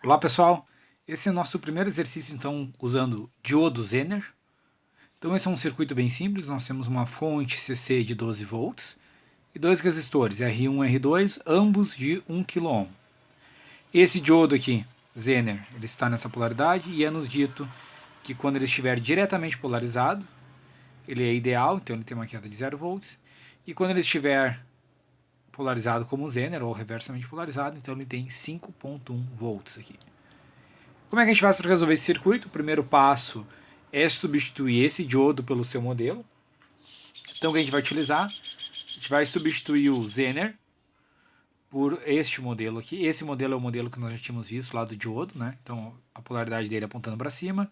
Olá pessoal, esse é o nosso primeiro exercício então usando diodo Zener. Então esse é um circuito bem simples, nós temos uma fonte CC de 12 volts e dois resistores R1 e R2, ambos de 1 kΩ. Esse diodo aqui, Zener, ele está nessa polaridade e é nos dito que quando ele estiver diretamente polarizado, ele é ideal, então ele tem uma queda de 0 volts, e quando ele estiver polarizado como Zener ou reversamente polarizado, então ele tem 5.1 volts aqui. Como é que a gente faz para resolver esse circuito? O primeiro passo é substituir esse diodo pelo seu modelo. Então o que a gente vai utilizar? A gente vai substituir o Zener por este modelo aqui. Esse modelo é o modelo que nós já tínhamos visto lá do diodo, né? Então a polaridade dele apontando para cima.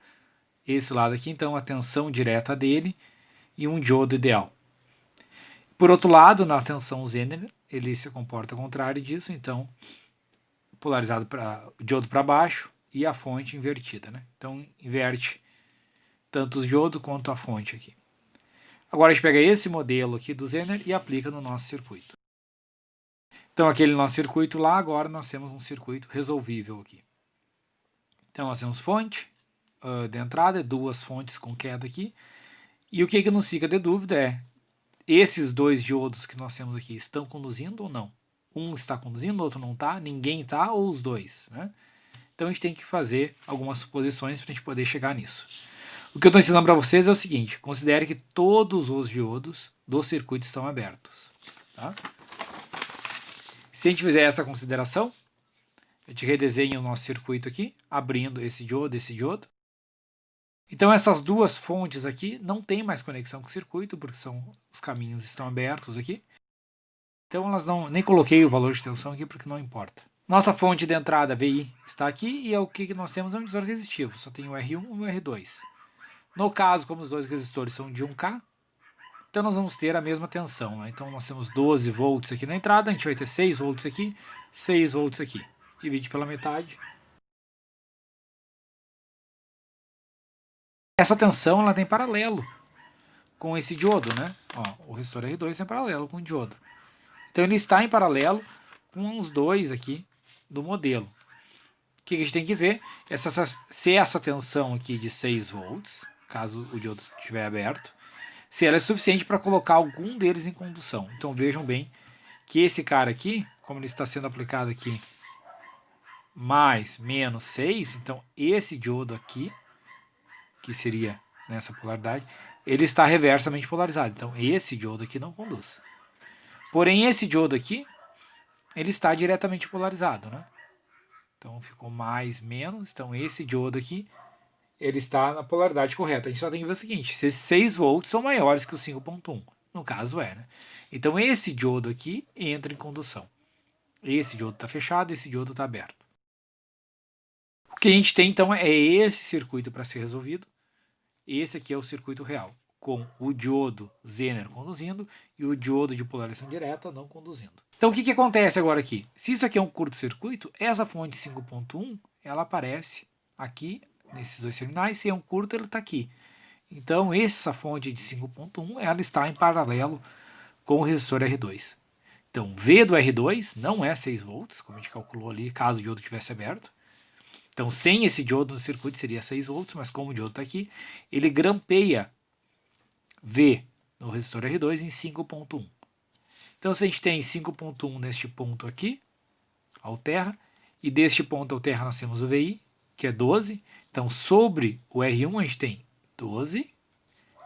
Esse lado aqui, então, a tensão direta dele e um diodo ideal. Por outro lado, na tensão Zener, ele se comporta ao contrário disso, então polarizado para o diodo para baixo e a fonte invertida, né? Então inverte tanto os diodo quanto a fonte aqui. Agora a gente pega esse modelo aqui do Zener e aplica no nosso circuito. Então aquele nosso circuito lá, agora nós temos um circuito resolvível aqui. Então nós temos fonte de entrada, duas fontes com queda aqui. E o que nos fica de dúvida é, esses dois diodos que nós temos aqui estão conduzindo ou não? Um está conduzindo, o outro não está, ninguém está, ou os dois, né? Então a gente tem que fazer algumas suposições para a gente poder chegar nisso. O que eu estou ensinando para vocês é o seguinte: considere que todos os diodos do circuito estão abertos. Tá? Se a gente fizer essa consideração, a gente redesenha o nosso circuito aqui, abrindo esse diodo. Então essas duas fontes aqui não tem mais conexão com o circuito, porque os caminhos estão abertos aqui. Então elas não, nem coloquei o valor de tensão aqui porque não importa. Nossa fonte de entrada VI está aqui e é o que nós temos é um divisor resistivo. Só tem o R1 e o R2. No caso, como os dois resistores são de 1K, então nós vamos ter a mesma tensão. Né? Então nós temos 12 volts aqui na entrada, a gente vai ter 6 volts aqui, 6 volts aqui. Divide pela metade. Essa tensão ela tem paralelo com esse diodo, né? Ó, o resistor R2 tem paralelo com o diodo. Então ele está em paralelo com os dois aqui do modelo. O que a gente tem que ver? Se essa tensão aqui de 6 volts, caso o diodo estiver aberto, se ela é suficiente para colocar algum deles em condução. Então vejam bem que esse cara aqui, como ele está sendo aplicado aqui, mais menos 6, então esse diodo aqui, que seria nessa polaridade, ele está reversamente polarizado. Então esse diodo aqui não conduz. Porém esse diodo aqui, ele está diretamente polarizado, né? Então ficou mais, menos. Então esse diodo aqui, ele está na polaridade correta. A gente só tem que ver o seguinte: se esses 6 volts são maiores que o 5.1. No caso é, né? Então esse diodo aqui entra em condução. Esse diodo está fechado, esse diodo está aberto. O que a gente tem então é esse circuito para ser resolvido. Esse aqui é o circuito real, com o diodo Zener conduzindo e o diodo de polarização direta não conduzindo. Então o que acontece agora aqui? Se isso aqui é um curto-circuito, essa fonte 5.1 ela aparece aqui nesses dois terminais. Se é um curto, ele está aqui. Então essa fonte de 5.1 ela está em paralelo com o resistor R2. Então V do R2 não é 6 volts, como a gente calculou ali, caso o diodo tivesse aberto. Então sem esse diodo no circuito seria 6 volts, mas como o diodo está aqui, ele grampeia V no resistor R2 em 5.1. Então se a gente tem 5.1 neste ponto aqui, alterra, e deste ponto alterra nós temos o VI, que é 12. Então sobre o R1 a gente tem 12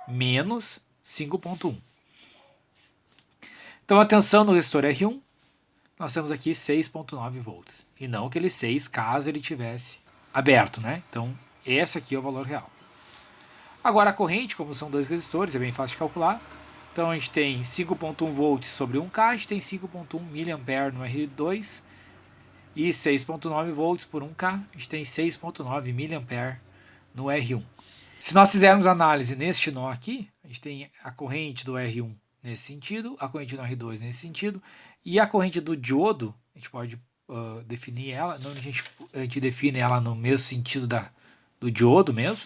menos 5.1. Então a tensão no resistor R1, nós temos aqui 6.9 volts. E não aquele 6 caso ele tivesse aberto, né? Então esse aqui é o valor real. Agora a corrente, como são dois resistores, é bem fácil de calcular. Então a gente tem 5.1 volts sobre 1K, a gente tem 5.1 mA no R2 e 6.9 volts por 1K, a gente tem 6.9 mA no R1. Se nós fizermos análise neste nó aqui, a gente tem a corrente do R1 nesse sentido, a corrente do R2 nesse sentido, e a corrente do diodo, a gente pode definir ela, não, a gente define ela no mesmo sentido do diodo mesmo,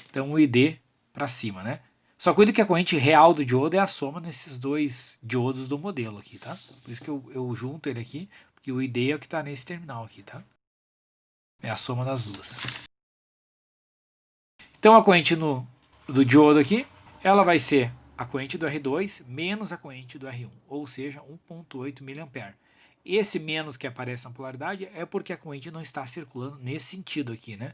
então o ID para cima, né? Só cuida que a corrente real do diodo é a soma nesses dois diodos do modelo aqui, tá? Por isso que eu junto ele aqui, porque o ID é o que está nesse terminal aqui, tá? É a soma das duas. Então a corrente do diodo aqui, ela vai ser a corrente do R2 menos a corrente do R1, ou seja, 1,8 mA. Esse menos que aparece na polaridade é porque a corrente não está circulando nesse sentido aqui, né?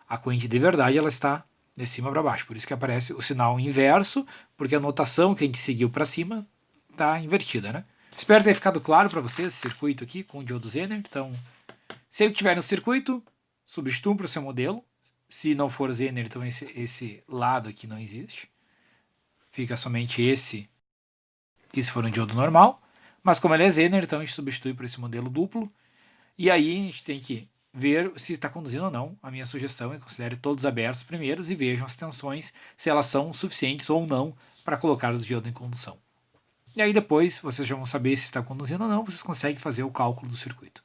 A corrente de verdade ela está de cima para baixo, por isso que aparece o sinal inverso, porque a notação que a gente seguiu para cima está invertida, né? Espero ter ficado claro para vocês esse circuito aqui com o diodo Zener. Então, se ele tiver no circuito, substitua para o seu modelo. Se não for Zener, então esse lado aqui não existe. Fica somente esse, que se for um diodo normal. Mas como ele é Zener, então a gente substitui por esse modelo duplo. E aí a gente tem que ver se está conduzindo ou não. A minha sugestão é que considere todos abertos primeiros e vejam as tensões, se elas são suficientes ou não para colocar os diodos em condução. E aí depois, vocês já vão saber se está conduzindo ou não, vocês conseguem fazer o cálculo do circuito.